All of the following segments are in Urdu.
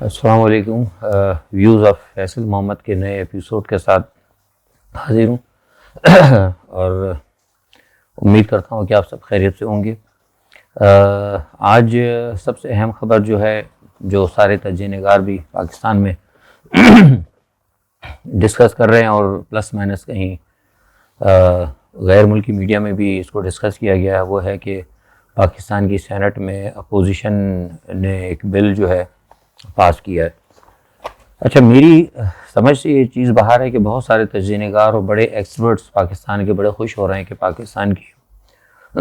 السلام علیکم. ویوز آف فیصل محمد کے نئے ایپیسوڈ کے ساتھ حاضر ہوں اور امید کرتا ہوں کہ آپ سب خیریت سے ہوں گے. آج سب سے اہم خبر جو ہے، جو سارے تجزیہ نگار بھی پاکستان میں ڈسکس کر رہے ہیں اور پلس مائنس کہیں غیر ملکی میڈیا میں بھی اس کو ڈسکس کیا گیا ہے، وہ ہے کہ پاکستان کی سینٹ میں اپوزیشن نے ایک بل جو ہے پاس کیا ہے. اچھا، میری سمجھ سے یہ چیز باہر ہے کہ بہت سارے تجزیہ نگار اور بڑے ایکسپرٹس پاکستان کے بڑے خوش ہو رہے ہیں کہ پاکستان کی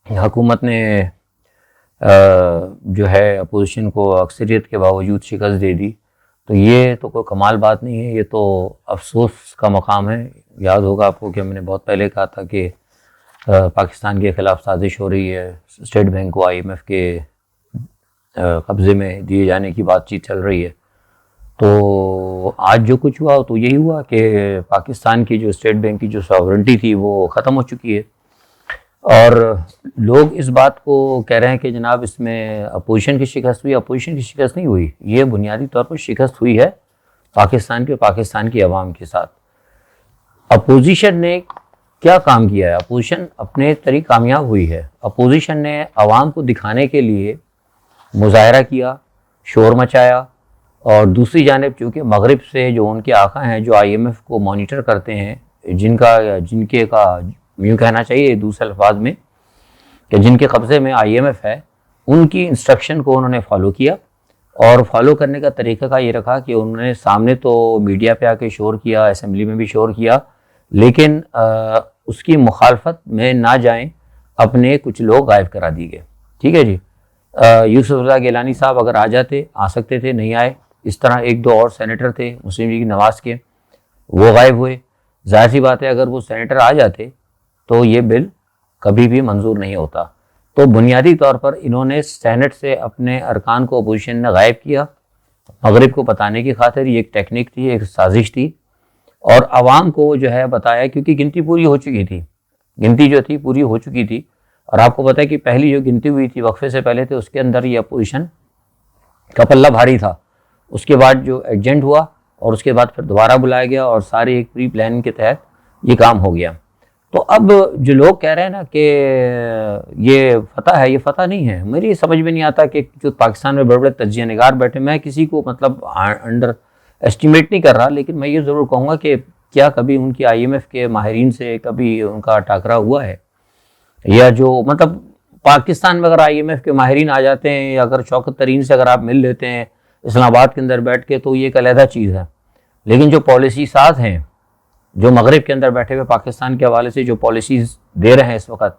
حکومت نے جو ہے اپوزیشن کو اکثریت کے باوجود شکست دے دی. تو یہ تو کوئی کمال بات نہیں ہے، یہ تو افسوس کا مقام ہے. یاد ہوگا آپ کو کہ ہم نے بہت پہلے کہا تھا کہ پاکستان کے خلاف سازش ہو رہی ہے، اسٹیٹ بینک کو IMF کے قبضے میں دیے جانے کی بات چیت چل رہی ہے. تو آج جو کچھ ہوا تو یہی ہوا کہ پاکستان کی جو اسٹیٹ بینک کی جو ساورنٹی تھی وہ ختم ہو چکی ہے. اور لوگ اس بات کو کہہ رہے ہیں کہ جناب اس میں اپوزیشن کی شکست ہوئی. اپوزیشن کی شکست نہیں ہوئی، یہ بنیادی طور پر شکست ہوئی ہے پاکستان کی عوام کے ساتھ. اپوزیشن نے کیا کام کیا ہے؟ اپوزیشن اپنے طریق کامیاب ہوئی ہے. اپوزیشن نے عوام کو دکھانے کے لیے مظاہرہ کیا، شور مچایا، اور دوسری جانب چونکہ مغرب سے جو ان کے آقا ہیں جو IMF کو مانیٹر کرتے ہیں، جن کے یوں کہنا چاہیے دوسرے الفاظ میں کہ جن کے قبضے میں IMF ہے، ان کی انسٹرکشن کو انہوں نے فالو کیا. اور فالو کرنے کا طریقہ کا یہ رکھا کہ انہوں نے سامنے تو میڈیا پہ آ کے شور کیا، اسمبلی میں بھی شور کیا، لیکن اس کی مخالفت میں نہ جائیں اپنے کچھ لوگ غائب کرا دیے گئے. ٹھیک ہے جی. یوسف اللہ گیلانی صاحب اگر آ سکتے تھے، نہیں آئے. اس طرح ایک دو اور سینیٹر تھے مسلم لیگ نواز کے، وہ غائب ہوئے. ظاہر سی بات ہے اگر وہ سینیٹر آ جاتے تو یہ بل کبھی بھی منظور نہیں ہوتا. تو بنیادی طور پر انہوں نے سینٹ سے اپنے ارکان کو اپوزیشن نے غائب کیا، مغرب کو بتانے کی خاطر. یہ ایک ٹیکنیک تھی، ایک سازش تھی، اور عوام کو جو ہے بتایا کیونکہ گنتی پوری ہو چکی تھی. گنتی جو تھی پوری ہو چکی تھی، اور آپ کو پتہ ہے کہ پہلی جو گنتی ہوئی تھی وقفے سے پہلے تھے، اس کے اندر یہ اپوزیشن کا پلہ بھاری تھا. اس کے بعد جو ایڈجنٹ ہوا اور اس کے بعد پھر دوبارہ بلایا گیا اور سارے ایک پری پلان کے تحت یہ کام ہو گیا. تو اب جو لوگ کہہ رہے ہیں نا کہ یہ فتح ہے، یہ فتح نہیں ہے. میری سمجھ میں نہیں آتا کہ جو پاکستان میں بڑے بڑے تجزیہ نگار بیٹھے، میں کسی کو مطلب انڈر ایسٹیمیٹ نہیں کر رہا، لیکن میں یہ ضرور کہوں گا کہ کیا کبھی ان کی IMF کے ماہرین سے کبھی ان کا ٹاکرا ہوا ہے؟ یا جو مطلب پاکستان میں اگر IMF کے ماہرین آ جاتے ہیں، یا اگر شوکت ترین سے اگر آپ مل لیتے ہیں اسلام آباد کے اندر بیٹھ کے، تو یہ ایک علیحدہ چیز ہے. لیکن جو پالیسی ساز ہیں جو مغرب کے اندر بیٹھے ہوئے پاکستان کے حوالے سے جو پالیسیز دے رہے ہیں اس وقت،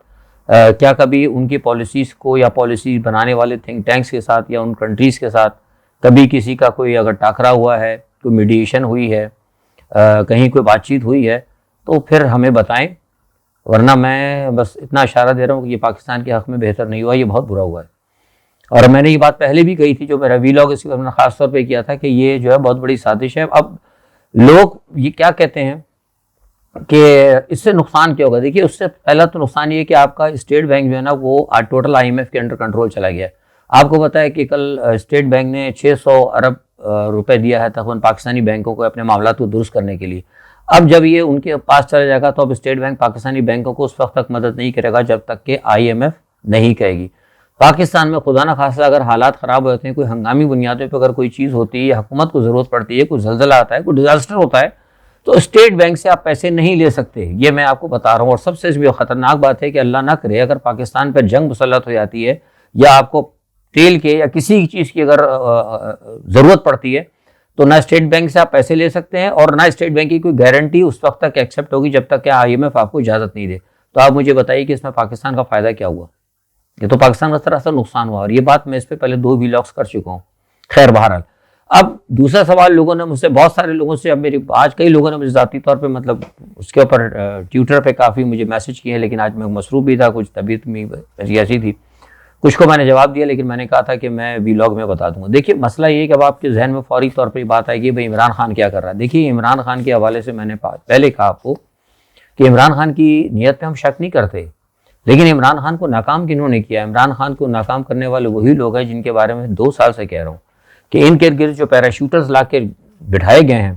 کیا کبھی ان کی پالیسیز کو یا پالیسیز بنانے والے تھنک ٹینکس کے ساتھ یا ان کنٹریز کے ساتھ کبھی کسی کا کوئی اگر ٹاکرا ہوا ہے، کوئی میڈیشن ہوئی ہے، کہیں کوئی بات چیت ہوئی ہے، تو پھر ہمیں بتائیں. ورنہ میں بس اتنا اشارہ دے رہا ہوں کہ یہ پاکستان کے حق میں بہتر نہیں ہوا، یہ بہت برا ہوا ہے. اور میں نے یہ بات پہلے بھی کہی تھی، جو میرا ویلاگ اس میں خاص طور پہ کیا تھا کہ یہ جو ہے بہت بڑی سازش ہے. اب لوگ یہ کیا کہتے ہیں کہ اس سے نقصان کیا ہوگا؟ دیکھیے، اس سے پہلا تو نقصان یہ ہے کہ آپ کا اسٹیٹ بینک جو ہے نا وہ ٹوٹل IMF کے انڈر کنٹرول چلا گیا ہے. آپ کو پتہ ہے کہ کل اسٹیٹ بینک نے 600 ارب روپے دیا ہے تقریباً پاکستانی بینکوں کو اپنے معاملات کو درست کرنے کے لیے. اب جب یہ ان کے پاس چلا جائے گا تو اب اسٹیٹ بینک پاکستانی بینکوں کو اس وقت تک مدد نہیں کرے گا جب تک کہ IMF نہیں کہے گی. پاکستان میں خدا نہ خواستہ اگر حالات خراب ہو جاتے ہیں، کوئی ہنگامی بنیادوں پہ اگر کوئی چیز ہوتی ہے یا حکومت کو ضرورت پڑتی ہے، کوئی زلزلہ آتا ہے، کوئی ڈیزاسٹر ہوتا ہے، تو اسٹیٹ بینک سے آپ پیسے نہیں لے سکتے. یہ میں آپ کو بتا رہا ہوں. اور سب سے بھی خطرناک بات ہے کہ اللہ نہ کرے اگر پاکستان پر جنگ مسلط ہو جاتی ہے یا آپ کو تیل کے یا کسی چیز کی اگر ضرورت پڑتی ہے، تو نہ اسٹیٹ بینک سے آپ پیسے لے سکتے ہیں اور نہ اسٹیٹ بینک کی کوئی گارنٹی اس وقت تک ایکسیپٹ ہوگی جب تک کہ IMF آپ کو اجازت نہیں دے. تو آپ مجھے بتائیے کہ اس میں پاکستان کا فائدہ کیا ہوا؟ یہ تو پاکستان کا سراسر نقصان ہوا، اور یہ بات میں اس پہ پہلے 2 ویلاگس کر چکا ہوں. خیر، بہرحال اب دوسرا سوال لوگوں نے مجھ سے، بہت سارے لوگوں سے، اب آج کئی لوگوں نے مجھے ذاتی طور پہ مطلب اس کے اوپر ٹویٹر پہ کافی مجھے میسج کیے ہیں، لیکن آج میں مصروف بھی تھا، کچھ طبیعت میں ایسی تھی، کچھ کو میں نے جواب دیا، لیکن میں نے کہا تھا کہ میں ویلاگ میں بتا دوں گا. دیکھیے، مسئلہ یہ ہے کہ اب آپ کے ذہن میں فوری طور پہ یہ بات آئے گی بھائی عمران خان کیا کر رہا ہے. دیکھیے، عمران خان کے حوالے سے میں نے پہلے کہا آپ کو کہ عمران خان کی نیت پہ ہم شک نہیں کرتے، لیکن عمران خان کو ناکام کنہوں نے کیا؟ عمران خان کو ناکام کرنے والے وہی لوگ ہیں جن کے بارے میں 2 سال سے کہہ رہا ہوں کہ ان کے گرد جو پیراشوٹرز لا کے بٹھائے گئے ہیں،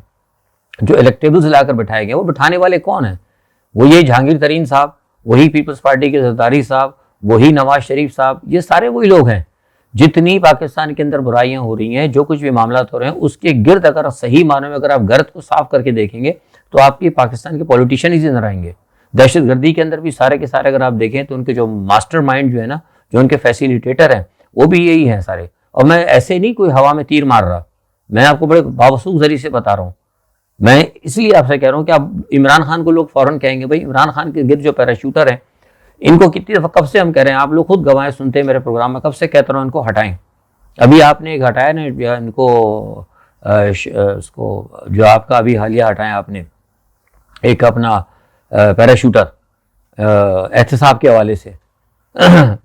جو الیکٹیبلز لا کر بٹھائے گئے ہیں، وہ بٹھانے والے کون ہیں؟ وہ یہ جہانگیر ترین صاحب، وہی پیپلز پارٹی کے زرداری صاحب، وہی نواز شریف صاحب، یہ سارے وہی لوگ ہیں۔ جتنی پاکستان کے اندر برائیاں ہو رہی ہیں، جو کچھ بھی معاملات ہو رہے ہیں، اس کے گرد اگر صحیح معنوں میں اگر آپ گرد کو صاف کر کے دیکھیں گے تو آپ کی پاکستان کے پولیٹیشین ہی نظر آئیں گے۔ دہشت گردی کے اندر بھی سارے کے سارے اگر آپ دیکھیں تو ان کے جو ماسٹر مائنڈ جو ہے نا، جو ان کے فیسیلیٹیٹر ہیں، وہ بھی یہی ہیں سارے۔ اور میں ایسے نہیں کوئی ہوا میں تیر مار رہا، میں آپ کو بڑے باوثوق ذریعے سے بتا رہا ہوں۔ میں اس لیے آپ سے کہہ رہا ہوں کہ اب عمران خان کو لوگ فوراً کہیں گے بھائی عمران خان کے گرد جو پیراشوٹر ہیں، ان کو کتنی دفعہ کب سے ہم کہہ رہے ہیں، آپ لوگ خود گواہیں سنتے ہیں میرے پروگرام میں، کب سے کہتا رہا ہوں ان کو ہٹائیں۔ ابھی آپ نے ایک ہٹایا نا ان کو، اس کو جو آپ کا ابھی حالیہ ہٹایا آپ نے ایک اپنا پیراشوٹر احتساب کے حوالے سے،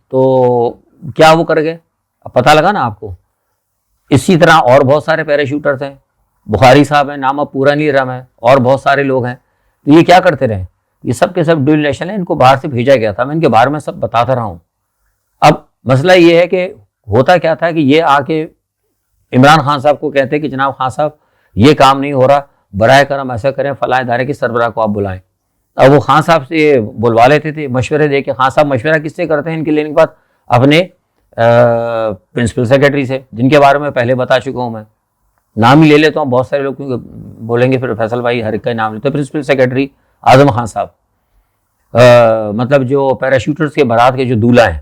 تو کیا وہ کر گئے؟ اب پتہ لگا نا آپ کو۔ اسی طرح اور بہت سارے پیراشوٹرز ہیں، بخاری صاحب ہیں، نام اب پورا نہیں رہا میں، اور بہت سارے لوگ ہیں۔ تو یہ کیا کرتے رہے؟ یہ سب کے سب ڈیول نیشنل ہیں، ان کو باہر سے بھیجا گیا تھا، میں ان کے بارے میں سب بتاتا رہا ہوں۔ اب مسئلہ یہ ہے کہ ہوتا کیا تھا کہ یہ آ کے عمران خان صاحب کو کہتے کہ جناب خان صاحب یہ کام نہیں ہو رہا، براہ کرم ایسا کریں، فلاں ادارے کے سربراہ کو آپ بلائیں۔ اب وہ خان صاحب سے بلوا لیتے تھے مشورے دے کے۔ خان صاحب مشورہ کس سے کرتے ہیں ان کے لینے کے بعد؟ اپنے پرنسپل سیکرٹری سے، جن کے بارے میں پہلے بتا چکا ہوں میں، نام ہی لے لیتا ہوں، بہت سارے لوگ کیونکہ بولیں گے پھر فیصل بھائی ہر ایک کا نام لیتے۔ پرنسپل سیکرٹری اعظم خان صاحب، مطلب جو پیراشوٹرز کے بارات کے جو دولہا ہیں،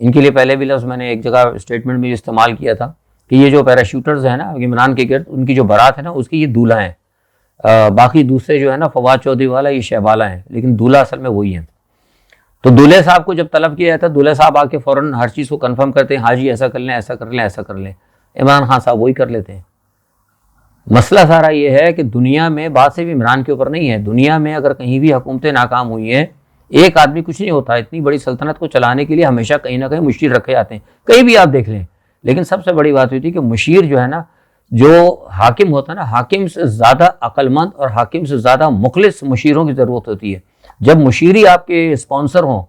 ان کے لیے پہلے بھی لفظ میں نے ایک جگہ اسٹیٹمنٹ میں استعمال کیا تھا کہ یہ جو پیراشوٹرز ہیں نا عمران کے گرد، ان کی جو بارات ہے نا اس کی یہ دولہا ہیں۔ باقی دوسرے جو ہے نا فواد چودھری والا یہ شہبالا ہیں، لیکن دولہا اصل میں وہی ہیں۔ تو دولہے صاحب کو جب طلب کیا جاتا ہے، دولہے صاحب آ کے فوراً ہر چیز کو کنفرم کرتے ہیں، ہاں جی ایسا کر لیں، ایسا کر لیں، ایسا کر لیں۔ عمران خان صاحب وہی کر لیتے ہیں۔ مسئلہ سارا یہ ہے کہ دنیا میں بات صرف عمران کے اوپر نہیں ہے، دنیا میں اگر کہیں بھی حکومتیں ناکام ہوئی ہیں، ایک آدمی کچھ نہیں ہوتا۔ اتنی بڑی سلطنت کو چلانے کے لیے ہمیشہ کہیں نہ کہیں مشیر رکھے جاتے ہیں، کہیں بھی آپ دیکھ لیں۔ لیکن سب سے بڑی بات ہوئی تھی کہ مشیر جو ہے نا، جو حاکم ہوتا ہے نا، حاکم سے زیادہ عقل مند اور حاکم سے زیادہ مخلص مشیروں کی ضرورت ہوتی ہے۔ جب مشیر ہی آپ کے اسپانسر ہوں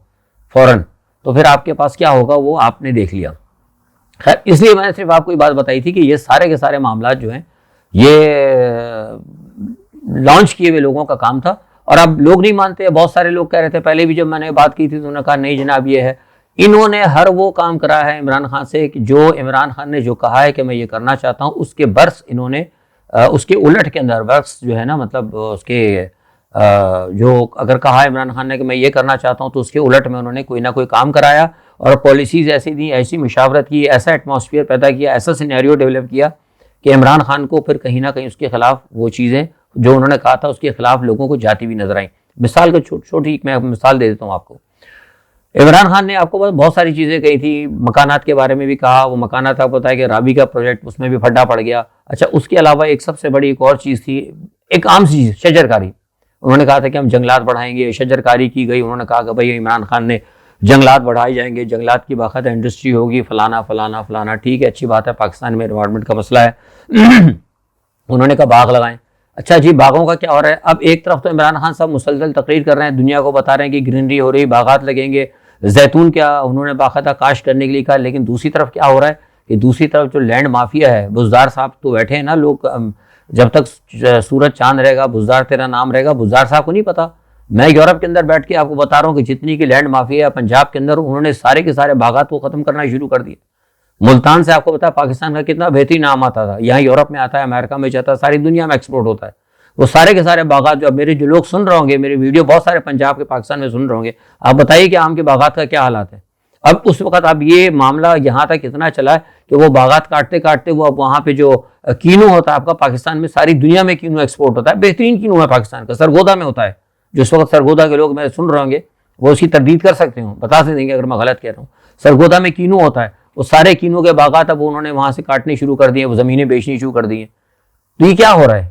فوراً، تو پھر آپ کے پاس کیا ہوگا وہ آپ نے دیکھ لیا۔ خیر، اس لیے میں نے صرف آپ کو یہ بات بتائی تھی کہ یہ سارے کے سارے معاملات جو ہیں یہ لانچ کیے ہوئے لوگوں کا کام تھا، اور اب لوگ نہیں مانتے۔ بہت سارے لوگ کہہ رہے تھے پہلے بھی، جب میں نے بات کی تھی تو انہوں نے کہا نہیں جناب یہ ہے۔ انہوں نے ہر وہ کام کرا ہے عمران خان سے کہ جو عمران خان نے جو کہا ہے کہ میں یہ کرنا چاہتا ہوں، اس کے برس انہوں نے اس کے الٹ کے اندر برس جو ہے نا، مطلب اس کے جو اگر کہا ہے عمران خان نے کہ میں یہ کرنا چاہتا ہوں، تو اس کے الٹ میں انہوں نے کوئی نہ کوئی کام کرایا اور پالیسیز ایسی دی، ایسی مشاورت کی، ایسا ایٹماسفیئر پیدا کیا، ایسا سینیریو ڈیولپ کیا کہ عمران خان کو پھر کہیں نہ کہیں اس کے خلاف وہ چیزیں جو انہوں نے کہا تھا اس کے خلاف لوگوں کو جاتی ہوئی نظر آئیں۔ مثال کا چھوٹی میں مثال دے دیتا ہوں آپ کو۔ عمران خان نے آپ کو بہت ساری چیزیں کہی تھی، مکانات کے بارے میں بھی کہا، وہ مکانات آپ کو بتایا کہ رابی کا پروجیکٹ اس میں بھی پھڈا پڑ گیا۔ اچھا، اس کے علاوہ ایک سب سے بڑی ایک اور چیز تھی، ایک عام چیز، شجر کاری۔ انہوں نے کہا تھا کہ ہم جنگلات بڑھائیں گے، شجر کاری کی گئی۔ انہوں نے کہا کہ بھائی عمران خان نے جنگلات بڑھائے جائیں گے، جنگلات کی باقاعدہ انڈسٹری ہوگی، فلانا فلانا فلانا۔ ٹھیک ہے، اچھی بات ہے، پاکستان میں انوائرمنٹ کا مسئلہ ہے۔ انہوں نے کہا باغ لگائیں۔ اچھا جی، باغوں کا کیا ہو رہا ہے؟ اب ایک طرف تو عمران خان صاحب مسلسل تقریر کر رہے ہیں، دنیا کو بتا رہے ہیں کہ گرینری ہو رہی، باغات لگیں گے، زیتون کیا انہوں نے باقاعدہ کاشت کرنے کے لیے کہا۔ لیکن دوسری طرف کیا ہو رہا ہے کہ دوسری طرف جو لینڈ مافیا ہے، بزدار صاحب تو بیٹھے ہیں نا، لوگ جب تک سورج چاند رہے گا بزدار تیرا نام رہے گا، بزدار صاحب کو نہیں پتا۔ میں یورپ کے اندر بیٹھ کے آپ کو بتا رہا ہوں کہ جتنی کی لینڈ مافیا ہے پنجاب کے اندر، انہوں نے سارے کے سارے باغات کو ختم کرنا شروع کر دیا۔ ملتان سے آپ کو پتا ہے پاکستان کا کتنا بہترین نام آتا تھا، یہاں یورپ میں آتا ہے، امریکہ میں جاتا ہے، ساری دنیا میں ایکسپورٹ ہوتا ہے۔ وہ سارے کے سارے باغات جو اب میرے جو لوگ سن رہے ہوں گے، میری ویڈیو بہت سارے پنجاب کے پاکستان میں سن رہے ہوں گے، آپ بتائیے کہ آم کے باغات کا کیا حالات ہے۔ اب اس وقت اب یہ معاملہ یہاں تک اتنا چلا ہے کہ وہ باغات کاٹتے کاٹتے وہ اب وہاں پہ جو کینو ہوتا ہے آپ کا پاکستان میں، ساری دنیا میں کینو ایکسپورٹ ہوتا ہے، بہترین کینو ہے پاکستان کا، سرگودا میں ہوتا ہے۔ جو اس وقت سرگودا کے لوگ میرے سن رہے ہوں گے وہ اس کی تردید کر سکتے ہوں، بتا دیں گے اگر میں غلط کہہ رہا ہوں۔ سرگودا میں کینو ہوتا ہے، وہ سارے کینو کے باغات اب انہوں نے وہاں سے کاٹنے شروع کر دیے، وہ زمینیں بیچنی شروع کر دی ہیں۔ تو یہ کیا ہو رہا ہے؟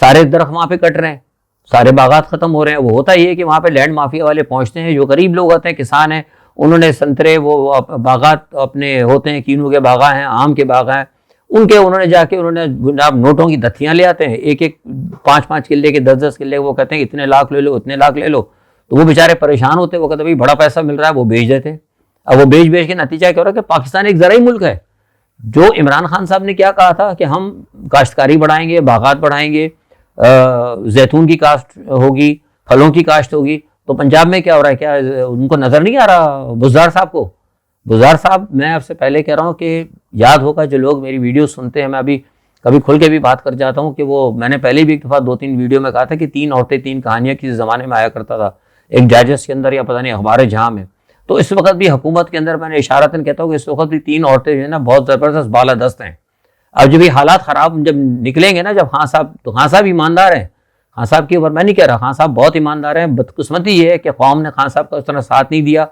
سارے درخت وہاں پہ کٹ رہے ہیں، سارے باغات ختم ہو رہے ہیں۔ وہ ہوتا یہ ہے کہ وہاں پہ لینڈ مافیا والے پہنچتے ہیں، جو غریب لوگ ہوتے ہیں، کسان ہیں، انہوں نے سنترے وہ باغات اپنے ہوتے ہیں، کینو کے باغاں ہیں، آم کے باغ ہیں، ان کے انہوں نے جا کے انہوں نے جناب نوٹوں کی دتیاں لے آتے ہیں، ایک ایک 5-5 کلے کے 10-10 کلے، وہ کہتے ہیں اتنے لاکھ لے لو، اتنے لاکھ لے لو۔ تو وہ بیچارے پریشان ہوتے، وہ کہتے ہیں بھائی بڑا پیسہ مل رہا ہے، وہ بیچ دیتے۔ اب وہ بیچ کے نتیجہ کیا ہو رہا ہے کہ پاکستان ایک زرعی ملک ہے، جو عمران خان صاحب نے کیا کہا تھا کہ ہم کاشتکاری بڑھائیں گے، باغات بڑھائیں گے، زیتون کی کاشت ہوگی، پھلوں کی کاشت ہوگی، تو پنجاب میں کیا ہو رہا ہے؟ کیا ان کو نظر نہیں آ رہا بزدار صاحب کو؟ بزدار صاحب، میں آپ سے پہلے کہہ رہا ہوں کہ یاد ہوگا جو لوگ میری ویڈیو سنتے ہیں، میں ابھی کبھی کھل کے بھی بات کر جاتا ہوں کہ وہ میں نے پہلے بھی ایک دفعہ 2-3 ویڈیو میں کہا تھا کہ 3 عورتیں 3 کہانیاں کسی زمانے میں آیا کرتا تھا ایک ڈائجسٹ کے اندر یا پتہ نہیں اخبار جہاں میں. تو اس وقت بھی حکومت کے اندر میں نے اشارتاً کہتا ہوں کہ اس وقت بھی 3 عورتیں جو ہے نا بہت زبردست بالادست ہیں. اب جب یہ حالات خراب جب نکلیں گے نا، جب خان صاحب، تو خان صاحب ایماندار ہیں، خان صاحب کے اوپر میں نہیں کہہ رہا، خان صاحب بہت ایماندار ہیں. بدقسمتی یہ ہے کہ قوم نے خان صاحب کا اس طرح ساتھ نہیں دیا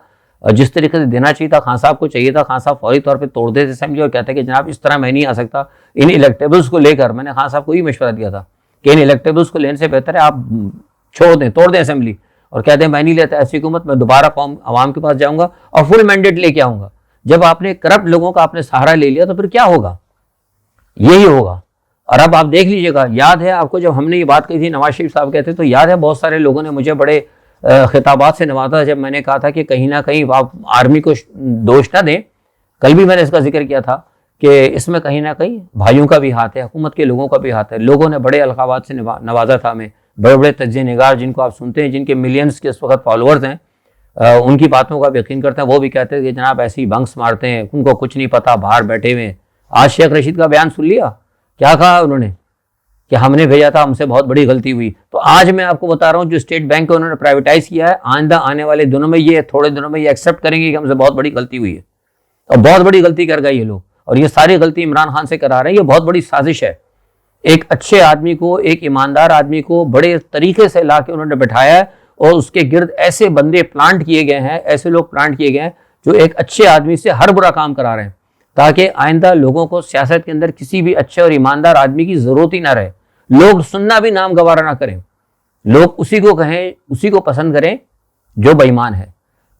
اور جس طریقے سے دینا چاہیے تھا. خان صاحب کو چاہیے تھا، خان صاحب فوری طور پہ توڑ دیتے اسمبلی اور کہتے کہ جناب اس طرح میں نہیں آ سکتا. ان الیکٹیبلس کو لے کر میں نے خان صاحب کو یہ مشورہ دیا تھا کہ ان الیکٹیبلس کو لینے سے بہتر ہے آپ چھوڑ دیں، توڑ دیں اسمبلی اور کہتے ہیں میں نہیں لیتا ایسی حکومت، میں دوبارہ قوم عوام کے پاس جاؤں گا اور فل مینڈیٹ لے کے آؤں گا. جب آپ نے کرپٹ لوگوں کا آپ نے سہارا لے لیا تو پھر کیا ہوگا؟ یہی ہوگا. اور اب آپ دیکھ لیجئے گا، یاد ہے آپ کو جب ہم نے یہ بات کہی تھی نواز شریف صاحب کہتے تو یاد ہے بہت سارے لوگوں نے مجھے بڑے خطابات سے نوازا جب میں نے کہا تھا کہ کہیں نہ کہیں آپ آرمی کو دوش نہ دیں. کل بھی میں نے اس کا ذکر کیا تھا کہ اس میں کہیں نہ کہیں بھائیوں کا بھی ہاتھ ہے، حکومت کے لوگوں کا بھی ہاتھ ہے. لوگوں نے بڑے القابات سے نوازا تھا ہمیں، بڑے بڑے تجزیہ نگار جن کو آپ سنتے ہیں، جن کے ملینز کے اس وقت فالوورز ہیں، ان کی باتوں کا بھی یقین کرتے ہیں. وہ بھی کہتے ہیں کہ جناب ایسی بنکس مارتے ہیں، ان کو کچھ نہیں پتا، باہر بیٹھے ہوئے ہیں. آج شیخ رشید کا بیان سن لیا، کیا کہا انہوں نے کہ ہم نے بھیجا تھا، ہم سے بہت بڑی غلطی ہوئی. تو آج میں آپ کو بتا رہا ہوں جو اسٹیٹ بینک کو انہوں نے پرائیویٹائز کیا ہے، آئندہ آنے والے دنوں میں یہ تھوڑے دنوں میں یہ ایکسیپٹ کریں گے کہ ہم سے بہت بڑی غلطی ہوئی ہے اور بہت بڑی غلطی کر گئے یہ لوگ. اور یہ ساری غلطی عمران خان سے کرا رہے ہیں. یہ بہت بڑی سازش ہے. ایک اچھے آدمی کو، ایک ایماندار آدمی کو بڑے طریقے سے لا کے انہوں نے بٹھایا ہے اور اس کے گرد ایسے بندے پلانٹ کیے گئے ہیں، ایسے لوگ پلانٹ کیے گئے ہیں جو ایک اچھے آدمی سے ہر برا کام کرا رہے ہیں تاکہ آئندہ لوگوں کو سیاست کے اندر کسی بھی اچھے اور ایماندار آدمی کی ضرورت ہی نہ رہے. لوگ سننا بھی نام گوارا نہ کریں، لوگ اسی کو کہیں، اسی کو پسند کریں جو بے ایمان ہے.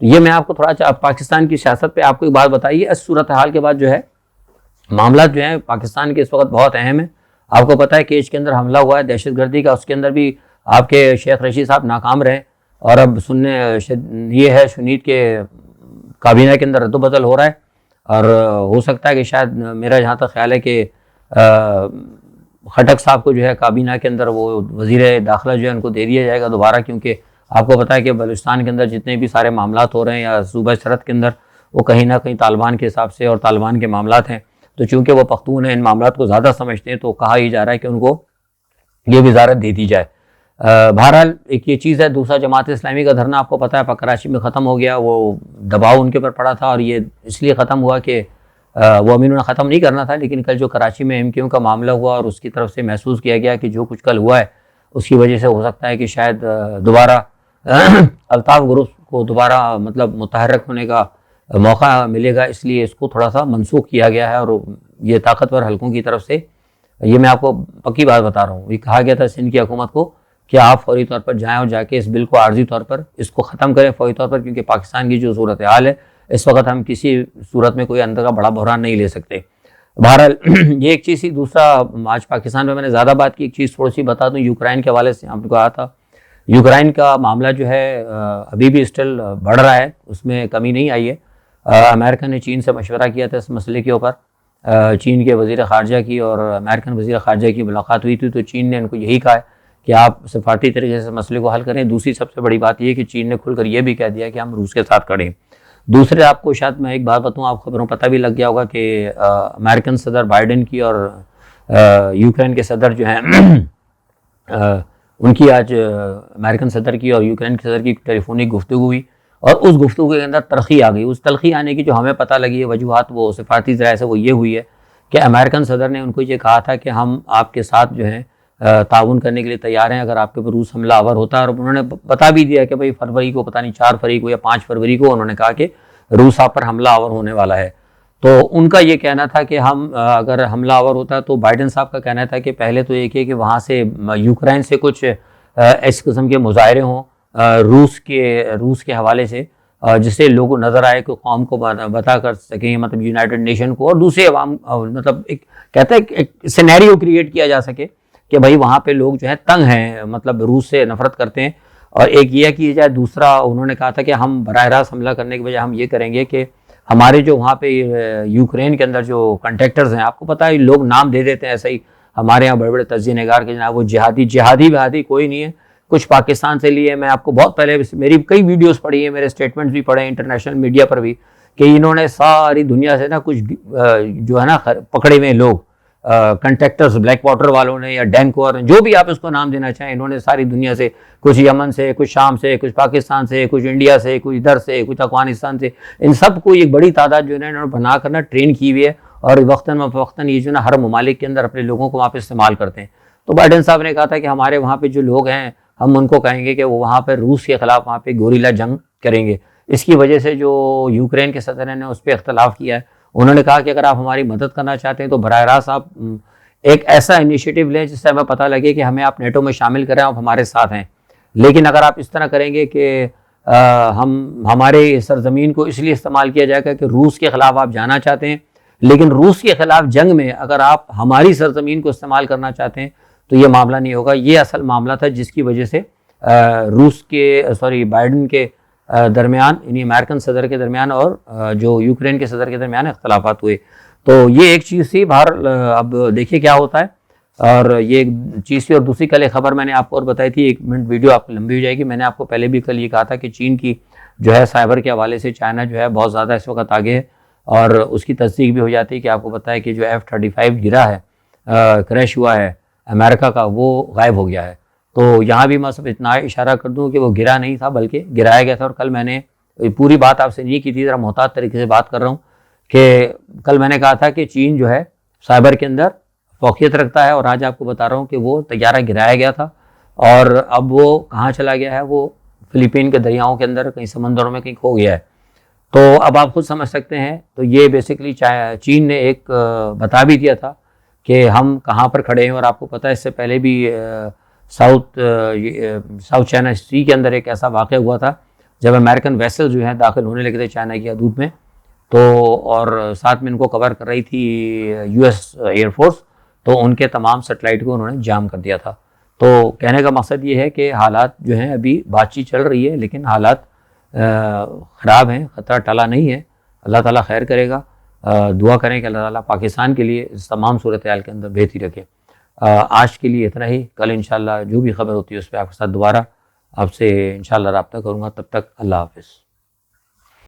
یہ میں آپ کو تھوڑا پاکستان کی سیاست پہ آپ کو ایک بات بتائیے. اس صورتحال کے بعد جو ہے معاملات جو ہیں پاکستان کے اس وقت بہت اہم ہیں. آپ کو پتہ ہے کہ کیچ کے اندر حملہ ہوا ہے دہشت گردی کا، اس کے اندر بھی آپ کے شیخ رشید صاحب ناکام رہے اور اب سننے یہ ہے شنید کے کابینہ کے اندر رد و بدل ہو رہا ہے اور ہو سکتا ہے کہ شاید میرا جہاں تک خیال ہے کہ خٹک صاحب کو جو ہے کابینہ کے اندر وہ وزیر داخلہ جو ہے ان کو دے دیا جائے گا دوبارہ، کیونکہ آپ کو پتہ ہے کہ بلوچستان کے اندر جتنے بھی سارے معاملات ہو رہے ہیں یا صوبہ سرحد کے اندر وہ کہیں نہ کہیں طالبان کے حساب سے اور طالبان کے معاملات ہیں. تو چونکہ وہ پختون ہیں، ان معاملات کو زیادہ سمجھتے ہیں، تو کہا ہی جا رہا ہے کہ ان کو یہ وزارت دے دی جائے. بہرحال ایک یہ چیز ہے. دوسرا جماعت اسلامی کا دھرنا آپ کو پتہ ہے کراچی میں ختم ہو گیا. وہ دباؤ ان کے اوپر پڑا تھا اور یہ اس لیے ختم ہوا کہ وہ امینوں نے ختم نہیں کرنا تھا، لیکن کل جو کراچی میں ایم کیو کا معاملہ ہوا اور اس کی طرف سے محسوس کیا گیا کہ جو کچھ کل ہوا ہے اس کی وجہ سے ہو سکتا ہے کہ شاید دوبارہ الطاف گروپ کو دوبارہ مطلب متحرک ہونے کا موقع ملے گا، اس لیے اس کو تھوڑا سا منسوخ کیا گیا ہے. اور یہ طاقتور حلقوں کی طرف سے، یہ میں آپ کو پکی بات بتا رہا ہوں، یہ کہا گیا تھا سندھ کی حکومت کو کہ آپ فوری طور پر جائیں اور جا کے اس بل کو عارضی طور پر اس کو ختم کریں فوری طور پر، کیونکہ پاکستان کی جو صورتحال ہے اس وقت ہم کسی صورت میں کوئی اندر کا بڑا بحران نہیں لے سکتے. بہرحال یہ ایک چیز تھی. دوسرا آج پاکستان میں نے زیادہ بات کی، ایک چیز تھوڑی سی بتا دوں یوکرائن کے حوالے سے. آپ کو کہا تھا یوکرائن کا معاملہ جو ہے ابھی بھی اسٹل بڑھ رہا ہے، اس میں کمی نہیں آئی ہے. امریکہ نے چین سے مشورہ کیا تھا اس مسئلے کے اوپر. چین کے وزیر خارجہ کی اور امریکن وزیر خارجہ کی ملاقات ہوئی تھی تو چین نے ان کو یہی کہا ہے کہ آپ سفارتی طریقے سے مسئلے کو حل کریں. دوسری سب سے بڑی بات یہ کہ چین نے کھل کر یہ بھی کہہ دیا کہ ہم روس کے ساتھ کھڑے ہیں. دوسرے آپ کو شاید میں ایک بات بتاؤں، آپ خبروں پتہ بھی لگ گیا ہوگا کہ امریکن صدر بائیڈن کی اور یوکرین کے صدر جو ہیں ان کی آج امریکن صدر کی اور یوکرین کے صدر کی ٹیلی فونک گفتگو ہوئی اور اس گفتگو کے اندر تلخی آ گئی. اس تلخی آنے کی جو ہمیں پتہ لگی ہے وجوہات وہ سفارتی ذرائع سے وہ یہ ہوئی ہے کہ امریکن صدر نے ان کو یہ کہا تھا کہ ہم آپ کے ساتھ جو ہیں تعاون کرنے کے لیے تیار ہیں اگر آپ کے اوپر روس حملہ آور ہوتا ہے. اور انہوں نے بتا بھی دیا کہ بھائی فروری کو، پتہ نہیں 4 فروری کو یا 5 فروری کو انہوں نے کہا کہ روس آپ پر حملہ آور ہونے والا ہے. تو ان کا یہ کہنا تھا کہ ہم اگر حملہ آور ہوتا ہے تو بائیڈن صاحب کا کہنا تھا کہ پہلے تو یہ کہ وہاں سے یوکرین سے کچھ اس قسم کے مظاہرے ہوں روس کے حوالے سے جس سے لوگوں نظر آئے کہ قوم کو بتا کر سکیں، مطلب یونائٹڈ نیشن کو اور دوسرے عوام، مطلب ایک کہتا ہے ایک سینیریو کریٹ کیا جا سکے کہ بھائی وہاں پہ لوگ جو ہے تنگ ہیں، مطلب روس سے نفرت کرتے ہیں. اور ایک یہ کیا جائے. دوسرا انہوں نے کہا تھا کہ ہم براہ راست حملہ کرنے کے بجائے ہم یہ کریں گے کہ ہمارے جو وہاں پہ یوکرین کے اندر جو کنٹریکٹرز ہیں، آپ کو پتہ ہے لوگ نام دے دیتے ہیں ایسے ہی، ہمارے یہاں بڑے بڑے تجزیہ نگار کے جناب وہ جہادی کوئی نہیں ہے، کچھ پاکستان سے لیے. میں آپ کو بہت پہلے میری کئی ویڈیوز پڑھی ہیں، میرے اسٹیٹمنٹس بھی پڑھے ہیں انٹرنیشنل میڈیا پر بھی، کہ انہوں نے ساری دنیا سے نا کچھ جو ہے نا پکڑے ہوئے لوگ کنٹریکٹرز، بلیک واٹر والوں نے یا ڈینکور، جو بھی آپ اس کو نام دینا چاہیں، انہوں نے ساری دنیا سے، کچھ یمن سے، کچھ شام سے، کچھ پاکستان سے، کچھ انڈیا سے، کچھ ادھر سے، کچھ افغانستان سے، ان سب کو ایک بڑی تعداد جو ہے نا انہوں نے بنا کرنا ٹرین کی ہوئی ہے، اور وقتاً فوقتاً یہ جو نا ہر ممالک کے اندر اپنے لوگوں کو وہاں پہ استعمال کرتے ہیں. تو بائیڈن صاحب نے کہا تھا کہ ہمارے وہاں پہ جو لوگ ہیں ہم ان کو کہیں گے کہ وہ وہاں پہ روس کے خلاف وہاں پہ گوریلا جنگ کریں گے. اس کی وجہ سے جو یوکرین کے صدر نے اس پہ اختلاف کیا ہے، انہوں نے کہا کہ اگر آپ ہماری مدد کرنا چاہتے ہیں تو براہ راست آپ ایک ایسا انیشیٹو لیں جس سے ہمیں پتہ لگے کہ ہمیں آپ نیٹو میں شامل کریں، آپ ہمارے ساتھ ہیں. لیکن اگر آپ اس طرح کریں گے کہ ہمارے سرزمین کو اس لیے استعمال کیا جائے گا کہ روس کے خلاف آپ جانا چاہتے ہیں، لیکن روس کے خلاف جنگ میں اگر آپ ہماری سرزمین کو استعمال کرنا چاہتے ہیں تو یہ معاملہ نہیں ہوگا. یہ اصل معاملہ تھا جس کی وجہ سے بائیڈن کے درمیان، یعنی امریکن صدر کے درمیان اور جو یوکرین کے صدر کے درمیان اختلافات ہوئے. تو یہ ایک چیز تھی. باہر اب دیکھیے کیا ہوتا ہے. اور یہ ایک چیز تھی. اور دوسری کل ایک خبر میں نے آپ کو اور بتائی تھی، 1 منٹ ویڈیو آپ کو لمبی ہو جائے گی. میں نے آپ کو پہلے بھی کل یہ کہا تھا کہ چین کی جو ہے سائبر کے حوالے سے چائنا جو ہے بہت زیادہ اس وقت آگے ہے، اور اس کی تصدیق بھی ہو جاتی ہے کہ آپ کو پتہ ہے کہ جو F-35 گرا ہے، کریش ہوا ہے امریکہ کا، وہ غائب ہو گیا ہے. تو یہاں بھی میں صرف اتنا اشارہ کر دوں کہ وہ گرا نہیں تھا بلکہ گرایا گیا تھا. اور کل میں نے پوری بات آپ سے نہیں کی تھی، ذرا محتاط طریقے سے بات کر رہا ہوں، کہ کل میں نے کہا تھا کہ چین جو ہے سائبر کے اندر فوقیت رکھتا ہے، اور آج آپ کو بتا رہا ہوں کہ وہ طیارہ گرایا گیا تھا، اور اب وہ کہاں چلا گیا ہے؟ وہ فلپین کے دریاؤں کے اندر کہیں سمندروں میں کہیں کھو گیا ہے. تو اب آپ خود سمجھ سکتے ہیں. تو یہ بیسیکلی چین نے ایک بتا بھی دیا تھا کہ ہم کہاں پر کھڑے ہیں. اور آپ کو پتہ ہے اس سے پہلے بھی ساؤتھ چائنا سی کے اندر ایک ایسا واقعہ ہوا تھا جب امریکن ویسل جو ہیں داخل ہونے لگے تھے چائنا کی حدود میں، تو اور ساتھ میں ان کو کور کر رہی تھی US ایئر فورس، تو ان کے تمام سیٹلائٹ کو انہوں نے جام کر دیا تھا. تو کہنے کا مقصد یہ ہے کہ حالات جو ہیں ابھی بات چیت چل رہی ہے، لیکن حالات خراب ہیں، خطرہ ٹلا نہیں ہے. اللہ تعالیٰ خیر کرے گا. دعا کریں کہ اللہ تعالیٰ پاکستان کے لیے اس تمام صورتحال کے اندر بہتری رکھے. آج کے لیے اتنا ہی. کل انشاءاللہ جو بھی خبر ہوتی ہے اس پہ آپ کے ساتھ دوبارہ آپ سے انشاءاللہ رابطہ کروں گا. تب تک اللہ حافظ.